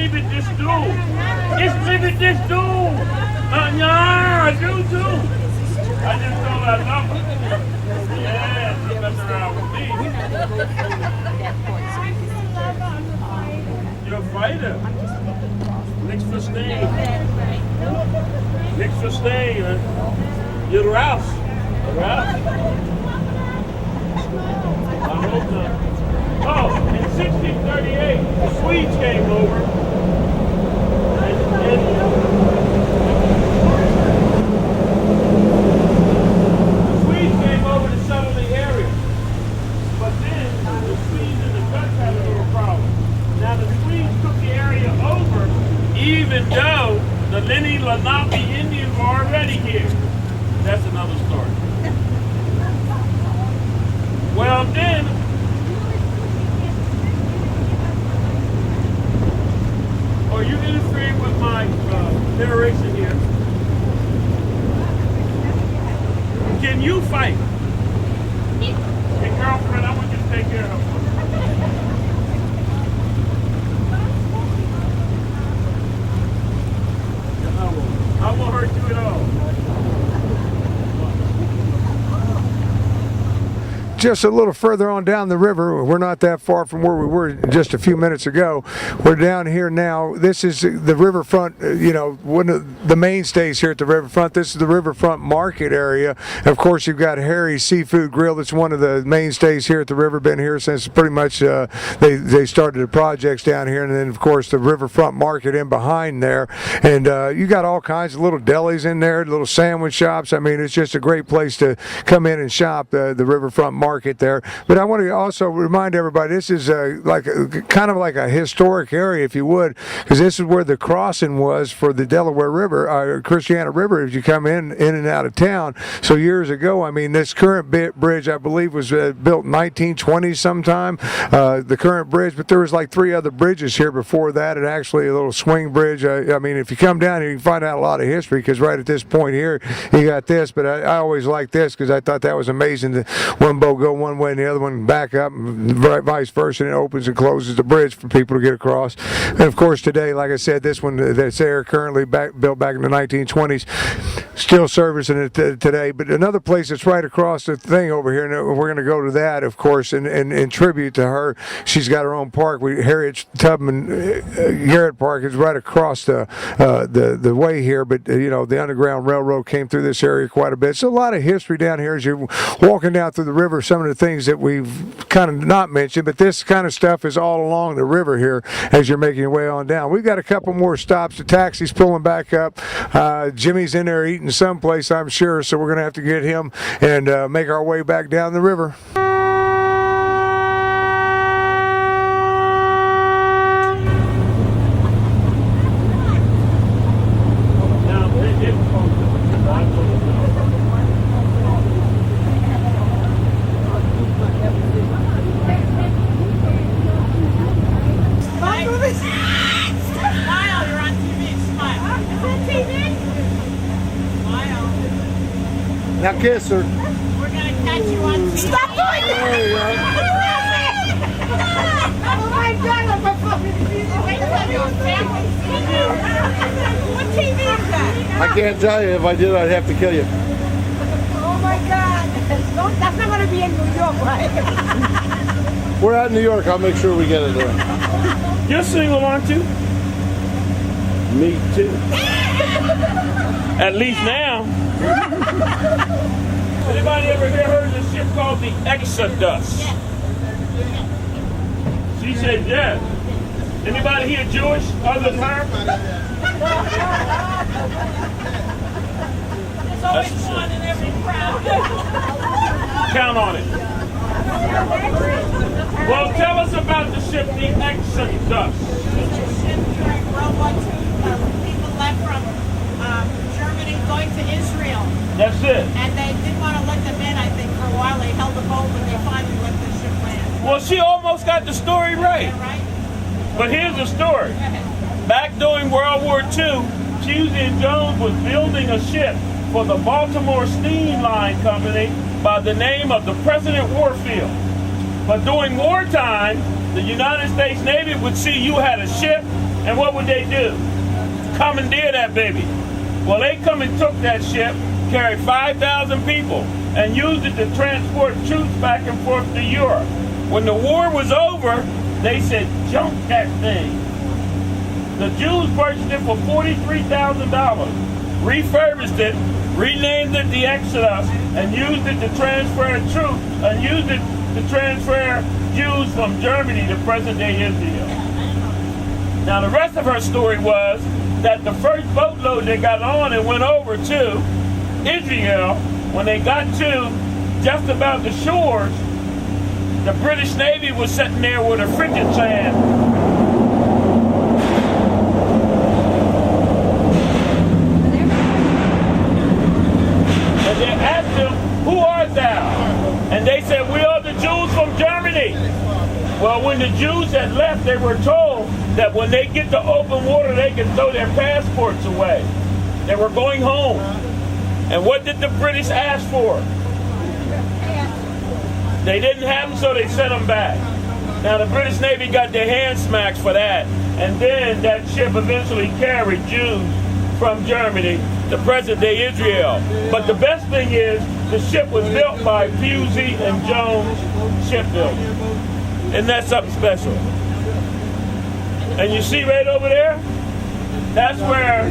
liebe dich du. Ich liebe dich du. Yeah, I do too. I just told her I love her. Yeah, she messing around with me. You're a fighter. Niks verstehen. Niks verstehen. You're Ralph. Ralph. I hope not. Oh, in 1638, the Swedes came over. And the Swedes came over to settle the area. But then the Swedes and the Dutch had a little problem. Now the Swedes took the area over, even though the Lenni Lenape Indians were already here. That's another story. Well then, are you interfering with my narration here? Can you fight? Hey girlfriend, I want you to take care of her. I won't hurt you at all. Just a little further on down the river. We're not that far from where we were just a few minutes ago. We're down here now. This is the Riverfront, you know, one of the mainstays here at the Riverfront. This is the Riverfront Market area. Of course, you've got Harry's Seafood Grill. That's one of the mainstays here at the river. Been here since pretty much they started the projects down here. And then, of course, the Riverfront Market in behind there. And you got all kinds of little delis in there, little sandwich shops. I mean, it's just a great place to come in and shop, the Riverfront Market there. But I want to also remind everybody, this is kind of like a historic area, if you would, because this is where the crossing was for the Delaware River, Christiana River, as you come in and out of town. So years ago, I mean, this current bridge, I believe, was built in 1920 sometime, the current bridge, but there was like 3 other bridges here before that, and actually a little swing bridge. I mean, if you come down here, you can find out a lot of history, because right at this point here, you got this, but I always liked this because I thought that was amazing, that one boat go one way and the other one back up, and vice versa, and it opens and closes the bridge for people to get across. And of course today, like I said, this one that's there currently built back in the 1920s, still servicing it today. But another place that's right across the thing over here, and we're going to go to that, of course, and in tribute to her. She's got her own park. Harriet Tubman Garrett Park is right across the way here, but you know, the Underground Railroad came through this area quite a bit. So a lot of history down here as you're walking down through the river. Some of the things that we've kind of not mentioned, but this kind of stuff is all along the river here as you're making your way on down. We've got a couple more stops. The taxi's pulling back up. Jimmy's in there eating someplace, I'm sure, so we're going to have to get him and make our way back down the river. Now kiss her. We're gonna catch you on TV. Stop doing that! There you go. Oh my God! I'm a fucking What TV is that? I can't tell you. If I did, I'd have to kill you. Oh my God! That's not gonna be in New York, right? We're out in New York. I'll make sure we get it there. You're single, aren't you? Me too. At least now. Anybody ever heard of a ship called the Exodus? Yes. She said yes. Anybody here Jewish other than her? There's always one in every crowd. Count on it. Well, tell us about the ship, the Exodus. It's a ship during World War II. People left from Germany going to Israel. That's it. And they didn't want to let them in, I think, for a while. They held the boat, but they finally let the ship land. Well, she almost got the story right. Is that right? But here's the story. Back during World War II, Pusey and Jones was building a ship for the Baltimore Steam Line Company by the name of the President Warfield. But during wartime, the United States Navy would see you had a ship And what would they do? Commandeer that baby. Well, they come and took that ship, carried 5,000 people, and used it to transport troops back and forth to Europe. When the war was over, they said, junk that thing. The Jews purchased it for $43,000, refurbished it, renamed it the Exodus, and used it to transfer troops, and used it to transfer Jews from Germany to present-day Israel. Now, the rest of her story was that the first boatload they got on and went over to Israel, when they got to just about the shores, the British Navy was sitting there with a frigate saying, and they asked them, who art thou? And they said, we are the Jews from Germany. Well, when the Jews had left, they were told that when they get to open water, they can throw their passports away. They were going home. And what did the British ask for? They didn't have them, so they sent them back. Now, the British Navy got their hands smacked for that. And then that ship eventually carried Jews from Germany to present-day Israel. But the best thing is, the ship was built by Pusey and Jones Shipbuilding. Isn't that something special? And you see right over there? That's where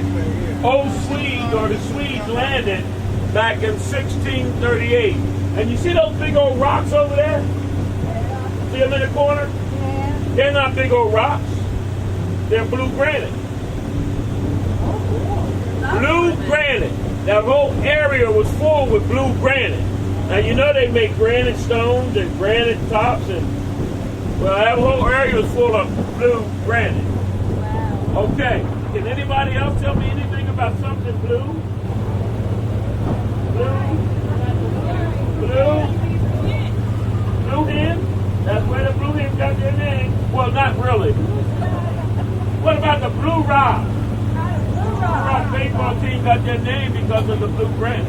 old Swedes, or the Swedes, landed back in 1638. And you see those big old rocks over there? See them in the corner? They're not big old rocks. They're blue granite. Blue granite. That whole area was full with blue granite. Now you know they make granite stones and granite tops, and well, that whole area was full of blue granite. Wow. Okay, can anybody else tell me anything about something blue? Blue hen? That's where the blue hen got their name. Well, not really. What about the Blue Rock? Blue Rock baseball team got their name because of the blue granite.